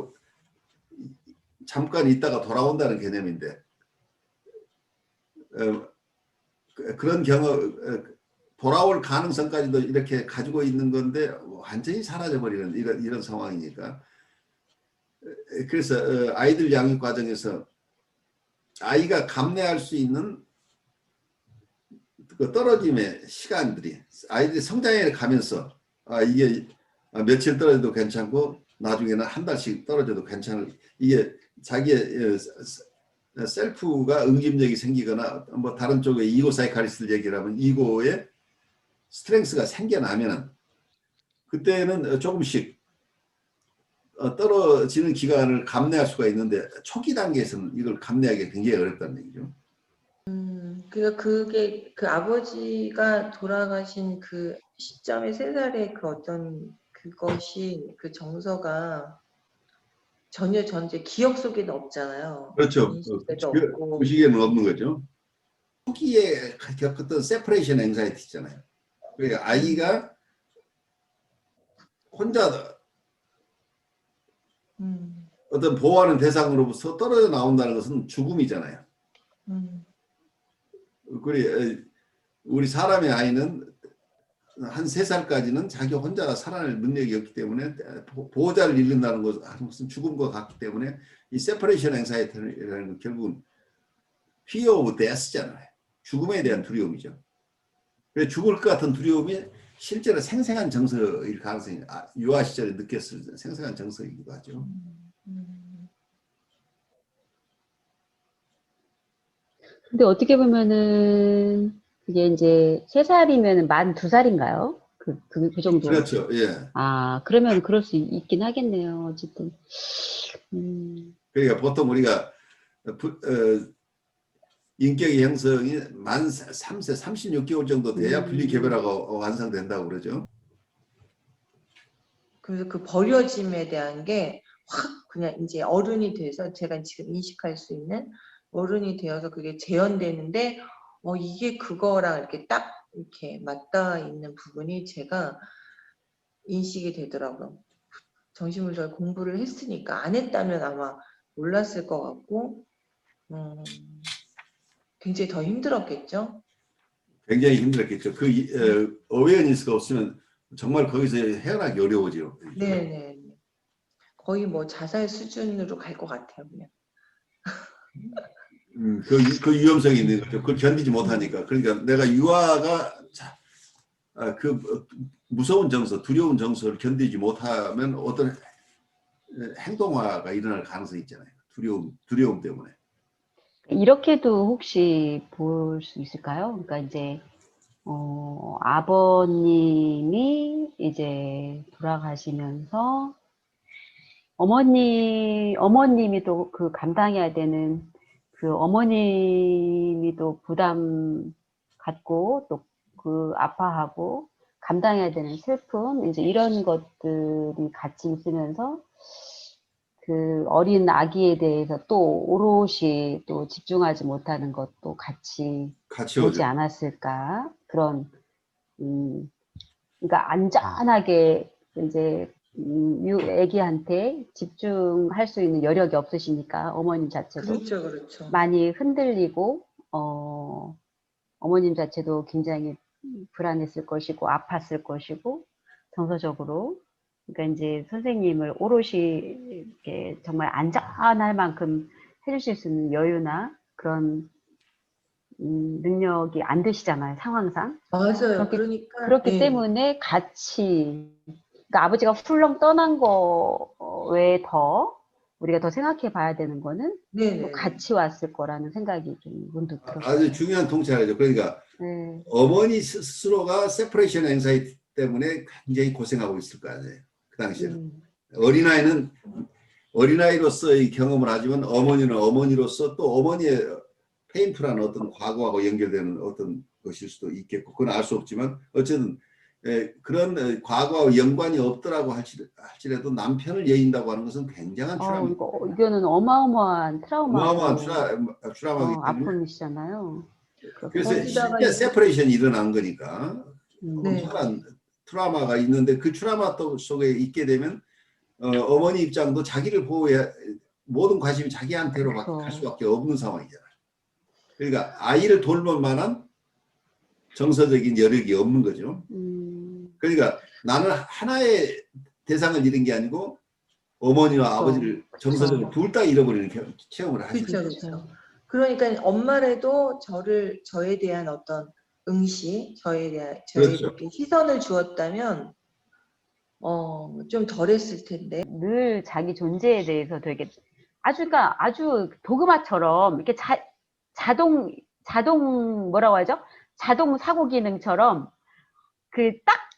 잠깐 있다가 돌아온다는 개념인데, 그런 경험, 돌아올 가능성까지도 이렇게 가지고 있는 건데 완전히 사라져버리는 이런 상황이니까. 그래서 아이들 양육 과정에서 아이가 감내할 수 있는 그 떨어짐의 시간들이, 아이들이 성장해 가면서 이게 며칠 떨어져도 괜찮고 나중에는 한 달씩 떨어져도 괜찮을, 이게 자기의 셀프가 응집력이 생기거나 뭐 다른 쪽에 이고 사이카리스트 얘기를 하면 이고의 스트렝스가 생겨나면은 그때는 조금씩 떨어지는 기간을 감내할 수가 있는데 초기 단계에서는 이걸 감내하기 굉장히 어렵다는 얘기죠. 그러니까 그게 그 아버지가 돌아가신 그 시점의 3살의 그 어떤 그것이 그 정서가 전혀 전제 기억 속에는 없잖아요. 그렇죠. 인식에도 그 없고. 시기에는 없는 거죠. 초기에 겪었던 세퍼레이션 앵사이티 있잖아요. 그러니까 아이가 혼자 어떤 보호하는 대상으로부터 떨어져 나온다는 것은 죽음이잖아요. 우리 사람의 아이는 한 3살까지는 자기 혼자 살아낼 능력이 없기 때문에 보호자를 잃는다는 것은 죽음과 같기 때문에 이 세퍼레이션 앵사이티라는 건 결국은 fear of death잖아요. 죽음에 대한 두려움이죠. 그래서 죽을 것 같은 두려움이 실제로 생생한 정서일 가능성이 유아 시절에 느꼈을 생생한 정서이기도 하죠. 근데 어떻게 보면은 그게 이제 3살이면 만 2살인가요? 그 정도. 그렇죠. 예. 아, 그러면 그럴 수 있긴 하겠네요. 어쨌든. 그러니까 보통 우리가 인격의 형성이 만 3세, 36개월 정도 돼야 분리개별화가 완성된다고 그러죠. 그래서 그 버려짐에 대한 게 확 그냥 이제 어른이 돼서 제가 지금 인식할 수 있는 어른이 되어서 그게 재현되는데 이게 그거랑 이렇게 딱 이렇게 맞닿아 있는 부분이 제가 인식이 되더라고요. 정신분석 공부를 했으니까 안 했다면 아마 몰랐을 것 같고 굉장히 더 힘들었겠죠. 굉장히 힘들었겠죠. 그 어웨어니스가 없으면 정말 거기서 헤어나기 어려워지요. 네네. 거의 뭐 자살 수준으로 갈 것 같아요, 그냥. 그 위험성이 있는 거죠. 그걸 견디지 못하니까. 그러니까 내가 유아가 그 무서운 정서, 두려운 정서를 견디지 못하면 어떤 행동화가 일어날 가능성이 있잖아요. 두려움 때문에. 이렇게도 혹시 볼 수 있을까요? 그러니까 이제 아버님이 이제 돌아가시면서 어머님이 또 그 감당해야 되는 그 어머님이 또 부담 갖고 또 그 아파하고 감당해야 되는 슬픔 이제 이런 것들이 같이 있으면서 그 어린 아기에 대해서 또 오롯이 또 집중하지 못하는 것도 같이 오지 오죠. 않았을까 그런 그러니까 안전하게 이제 애기한테 집중할 수 있는 여력이 없으시니까 어머님 자체도 그렇죠. 많이 흔들리고 어머님 자체도 굉장히 불안했을 것이고 아팠을 것이고 정서적으로 그러니까 이제 선생님을 오롯이 이렇게 정말 안전할 만큼 해주실 수 있는 여유나 그런 능력이 안 되시잖아요, 상황상. 맞아요. 그렇기 네. 때문에 같이 그러니까 아버지가 훌렁 떠난 거 외에 더 우리가 더 생각해 봐야 되는 거는 또 같이 왔을 거라는 생각이 좀 문득 들었어요. 아주 중요한 통찰이죠. 그러니까 어머니 스스로가 세퍼레이션 앵사이티 때문에 굉장히 고생하고 있을 거 아니에요. 그 당시에는. 어린아이로서의 경험을 하지만 어머니는 어머니로서 또 어머니의 페인풀한 어떤 과거하고 연결되는 어떤 것일 수도 있겠고 그건 알 수 없지만 어쨌든 그런 과거와 연관이 없더라고 할지라도 남편을 여인다고 하는 것은 굉장한 트라우마. 이거는 어마어마한 트라우마고 어마어마한 트라우마이기 때문에 아픔이시잖아요. 그래서 실제 세퍼레이션이 일어난 거니까 엄청난 트라우마가 있는데 그 트라우마 속에 있게 되면 어머니 입장도 자기를 보호해 모든 관심이 자기한테로 갈 수밖에 없는 상황이잖아요. 그러니까 아이를 돌볼 만한 정서적인 여력이 없는 거죠. 그러니까 나는 하나의 대상을 잃은 게 아니고 어머니와 아버지를 정서적으로 둘 다 잃어버리는 체험을 하시는 거죠. 그렇죠. 그러니까 엄마라도 저에 대한 어떤 응시, 저에게 시선을 주었다면 좀 덜했을 텐데. 늘 자기 존재에 대해서 되게 아주 도그마처럼 이렇게 자동 뭐라고 하죠? 자동 사고 기능처럼 그 딱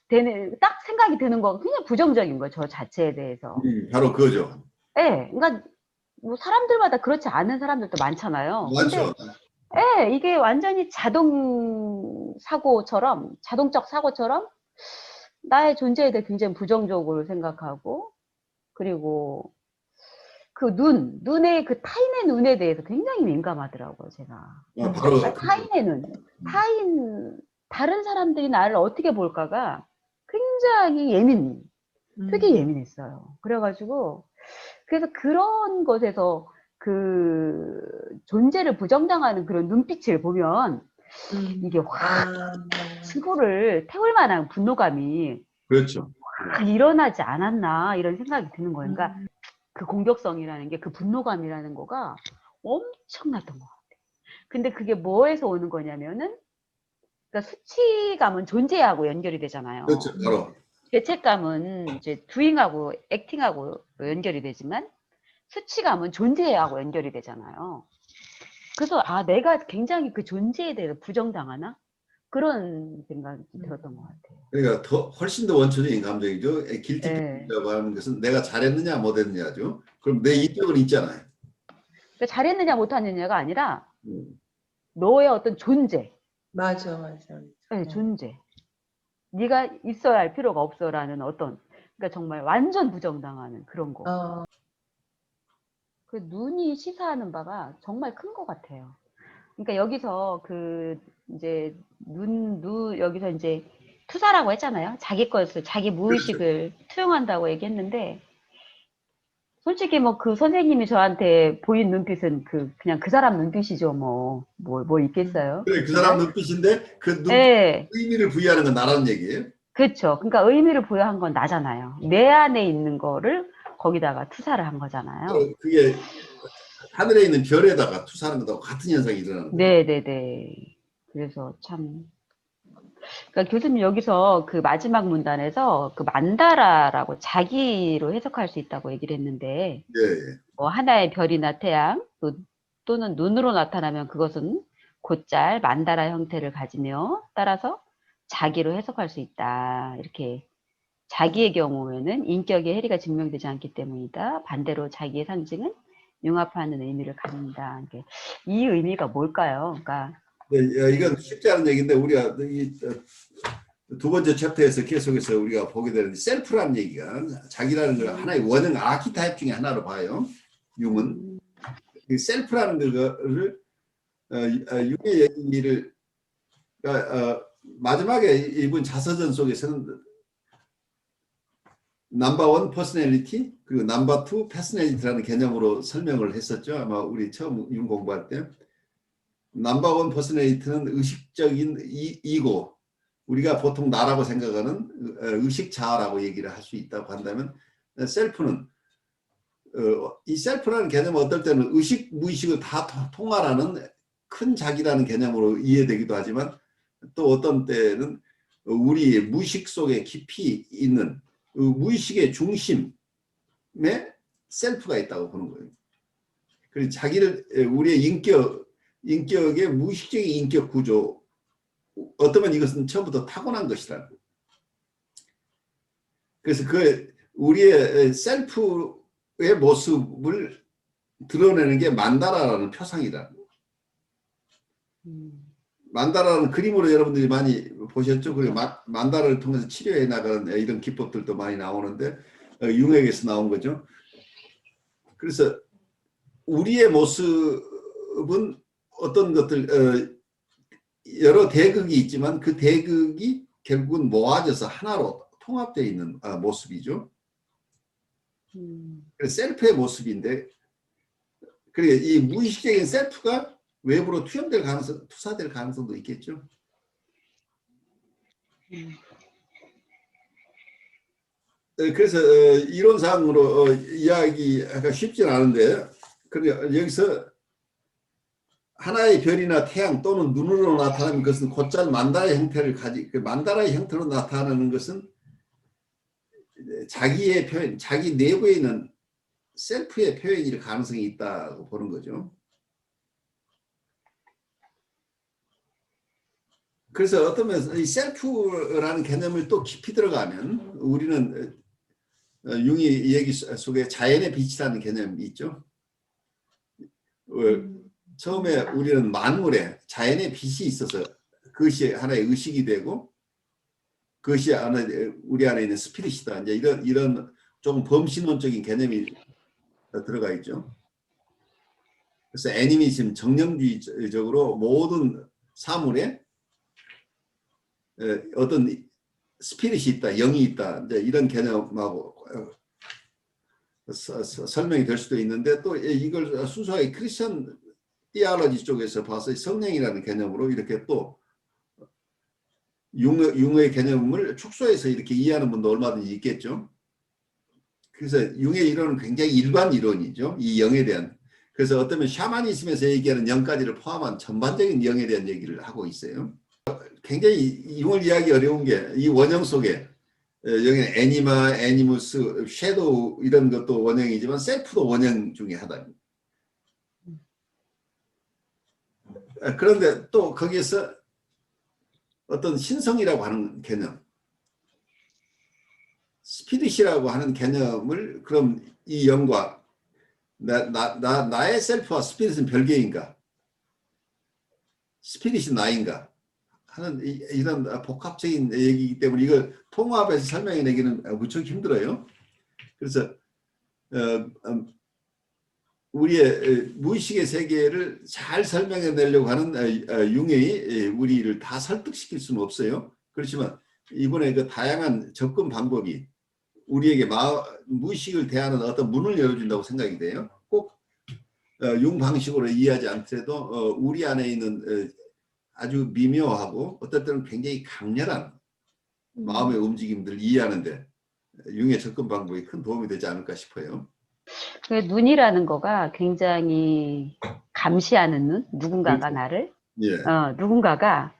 딱 생각이 드는 거 그냥 부정적인 거예요. 저 자체에 대해서. 바로 그거죠. 예. 그러니까 뭐 사람들마다 그렇지 않은 사람들도 많잖아요. 근데 맞죠. 예, 이게 완전히 자동적 사고처럼 나의 존재에 대해 굉장히 부정적으로 생각하고, 그리고 그 눈의 그 타인의 눈에 대해서 굉장히 민감하더라고요, 제가. 바로 그러니까 타인의 눈, 다른 사람들이 나를 어떻게 볼까가 굉장히 되게 예민했어요. 그래가지고, 그래서 그런 것에서 그 존재를 부정당하는 그런 눈빛을 보면 이게 확 친구를 태울 만한 분노감이 그렇죠. 확 일어나지 않았나 이런 생각이 드는 거예요. 그러니까 그 공격성이라는 게 그 분노감이라는 거가 엄청났던 것 같아요. 근데 그게 뭐에서 오는 거냐면은 그러니까 수치감은 존재하고 연결이 되잖아요. 그렇죠. 바로. 죄책감은 이제 doing하고 acting하고 연결이 되지만 수치감은 존재하고 연결이 되잖아요. 그래서 내가 굉장히 그 존재에 대해서 부정당하나? 그런 생각이 들었던 것 같아요. 그러니까 훨씬 더 원초적인 감정이죠. 길티 네. 필이라고 하는 것은 내가 잘했느냐 못했느냐죠. 그럼 내 네. 인격은 있잖아요. 그러니까 잘했느냐 못했느냐가 아니라 음. 너의 어떤 존재. 맞아. 네, 존재. 네가 있어야 할 필요가 없어라는 그러니까 정말 완전 부정당하는 그런 거. 그 눈이 시사하는 바가 정말 큰 것 같아요. 그러니까 여기서 이제 여기서 이제 투사라고 했잖아요. 자기 것을, 자기 무의식을 투영한다고 얘기했는데, 솔직히 뭐 그 선생님이 저한테 보인 눈빛은 그냥 그 사람 눈빛이죠. 뭐 있겠어요. 그래, 그 사람 눈빛인데 그 눈빛 예, 의미를 부여하는 건 나라는 얘기예요. 그렇죠. 그러니까 의미를 부여한 건 나잖아요. 내 안에 있는 거를 거기다가 투사를 한 거잖아요. 그게 하늘에 있는 별에다가 투사하는 것하고 같은 현상이 일어나는 거예요. 네네네. 그래서 참. 그러니까 교수님 여기서 그 마지막 문단에서 그 만다라라고 자기로 해석할 수 있다고 얘기를 했는데, 예. 뭐 하나의 별이나 태양 또는 눈으로 나타나면 그것은 곧잘 만다라 형태를 가지며 따라서 자기로 해석할 수 있다. 이렇게 자기의 경우에는 인격의 해리가 증명되지 않기 때문이다. 반대로 자기의 상징은 융합하는 의미를 갖는다. 이 의미가 뭘까요? 그러니까 네, 이건 쉽지 않은 얘기인데 우리가 두 번째 챕터에서 계속해서 우리가 보게 되는 셀프라는 얘기가 자기라는 걸 하나의 원형 아키타입 중에 하나로 봐요. 융은 이 셀프라는 거를 융의 얘기를 마지막에 이분 자서전 속에서는 넘버 원 퍼스널리티 그리고 넘버 투 패스널리티라는 개념으로 설명을 했었죠. 아마 우리 처음 융 공부할 때 넘버 원 퍼스널리티는 의식적인 이고 우리가 보통 나라고 생각하는 의식자라고 얘기를 할 수 있다고 한다면 셀프는 이 셀프라는 개념은 어떨 때는 의식 무의식을 다 통할하는 큰 자기라는 개념으로 이해되기도 하지만 또 어떤 때는 우리 무의식 속에 깊이 있는 무의식의 중심에 셀프가 있다고 보는 거예요. 그래서 자기를 우리의 인격의 무의식적인 인격 구조 어쩌면 이것은 처음부터 타고난 것이라는 거예요. 그래서 우리의 셀프의 모습을 드러내는 게 만다라라는 표상이다. 만다라는 그림으로 여러분들이 많이 보셨죠? 그리고 만다라를 통해서 치료해 나가는 이런 기법들도 많이 나오는데 융에게서 나온 거죠. 그래서 우리의 모습은 어떤 것들 여러 대극이 있지만 그 대극이 결국은 모아져서 하나로 통합되어 있는 모습이죠. 그래서 셀프의 모습인데 그리고 이 무의식적인 셀프가 외부로 투사될 가능성도 있겠죠. 그래서 이론상으로 이야기가 쉽진 않은데 여기서 하나의 별이나 태양 또는 눈으로 나타나는 것은 곧잘 만다라의 형태를 만다라의 형태로 나타나는 것은 자기의 표현, 자기 내부에 있는 셀프의 표현일 가능성이 있다고 보는 거죠. 그래서 어떤 면에서 이 셀프라는 개념을 또 깊이 들어가면 우리는 융이 얘기 속에 자연의 빛이라는 개념이 있죠. 처음에 우리는 만물에 자연의 빛이 있어서 그것이 하나의 의식이 되고 그것이 우리 안에 있는 스피릿이다. 이제 이런 조금 범신론적인 개념이 들어가 있죠. 그래서 애니미즘 정령주의적으로 모든 사물에 어떤 스피릿이 있다, 영이 있다, 이제 이런 개념하고 설명이 될 수도 있는데 또 이걸 순수하게 크리스천 티올로지 쪽에서 봐서 성령이라는 개념으로 이렇게 또 융의 개념을 축소해서 이렇게 이해하는 분도 얼마든지 있겠죠. 그래서 융의 이론은 굉장히 일반 이론이죠. 이 영에 대한. 그래서 어쩌면 샤머니즘에서 얘기하는 영까지를 포함한 전반적인 영에 대한 얘기를 하고 있어요. 굉장히 융을 이해하기 어려운 게 이 원형 속에 여기는 애니마, 애니무스, 섀도우 이런 것도 원형이지만 셀프도 원형 중에 하나입니다. 그런데 또 거기에서 어떤 신성이라고 하는 개념, 스피릿이라고 하는 개념을 그럼 이 영과 나의 셀프와 스피릿은 별개인가? 스피릿이 나인가? 하는 이런 복합적인 얘기이기 때문에 이걸 통합해서 설명해내기는 무척 힘들어요. 그래서 우리의 무의식의 세계를 잘 설명해내려고 하는 융의 우리를 다 설득시킬 수는 없어요. 그렇지만 이번에 그 다양한 접근 방법이 우리에게 무의식을 대하는 어떤 문을 열어준다고 생각이 돼요. 꼭 융 방식으로 이해하지 않더라도 우리 안에 있는 아주 미묘하고 어떨 때는 굉장히 강렬한 마음의 움직임들을 이해하는데 융의 접근 방법이 큰 도움이 되지 않을까 싶어요. 그 눈이라는 거가 굉장히 감시하는 눈, 누군가가 그렇죠. 나를, 예. 누군가가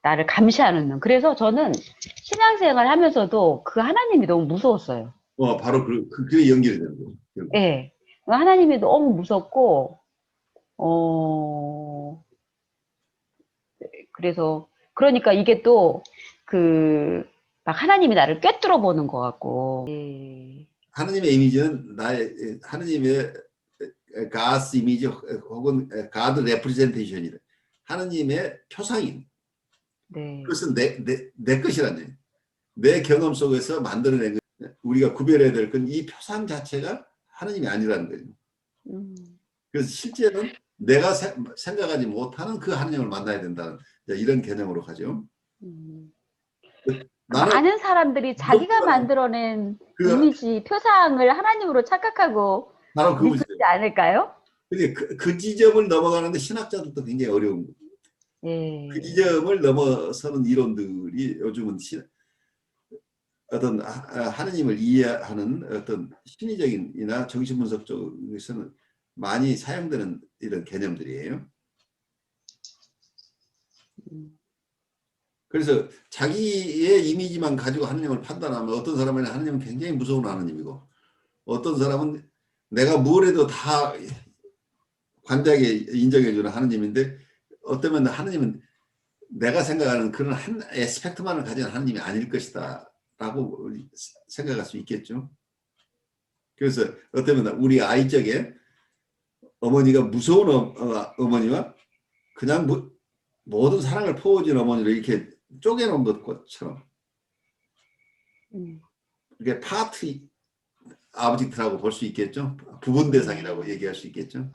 나를 감시하는 눈. 그래서 저는 신앙생활 하면서도 그 하나님이 너무 무서웠어요. 바로 그게 연결이 되는 거예요. 예. 하나님이 너무 무섭고, 그래서, 그러니까 이게 또, 막 하나님이 나를 꿰뚫어 보는 것 같고. 예. 하느님의 이미지는 하느님의 God's 이미지 혹은 God representation이다. 하느님의 표상인. 네. 그것은 내 것이라는 얘기예요. 내 경험 속에서 만들어낸 것. 우리가 구별해야 될 건 이 표상 자체가 하느님이 아니라는 거죠. 그래서 실제는 내가 생각하지 못하는 그 하느님을 만나야 된다는 이런 개념으로 가죠. 나는 많은 사람들이 자기가 만들어낸 이미지, 표상을 하나님으로 착각하고 바로 믿지 않을까요? 근데 그 지점을 넘어가는데 신학자들도 굉장히 어려운 거예요. 예. 그 지점을 넘어서는 이론들이 요즘은 어떤 하느님을 이해하는 어떤 심리적인이나 정신분석 쪽에서는 많이 사용되는 이런 개념들이에요. 그래서 자기의 이미지만 가지고 하느님을 판단하면 어떤 사람은 하느님은 굉장히 무서운 하느님이고 어떤 사람은 내가 뭘 해도 다 관대하게 인정해주는 하느님인데 어쩌면 하느님은 내가 생각하는 그런 한 에스펙트만을 가진 하느님이 아닐 것이다 라고 생각할 수 있겠죠. 그래서 어쩌면 우리 아이적에 어머니가 무서운 어머니와 그냥 모든 사랑을 퍼부어준 어머니를 이렇게 쪼개놓은 것처럼 이게 파트 아버지들하고 볼 수 있겠죠. 부분 대상이라고 얘기할 수 있겠죠.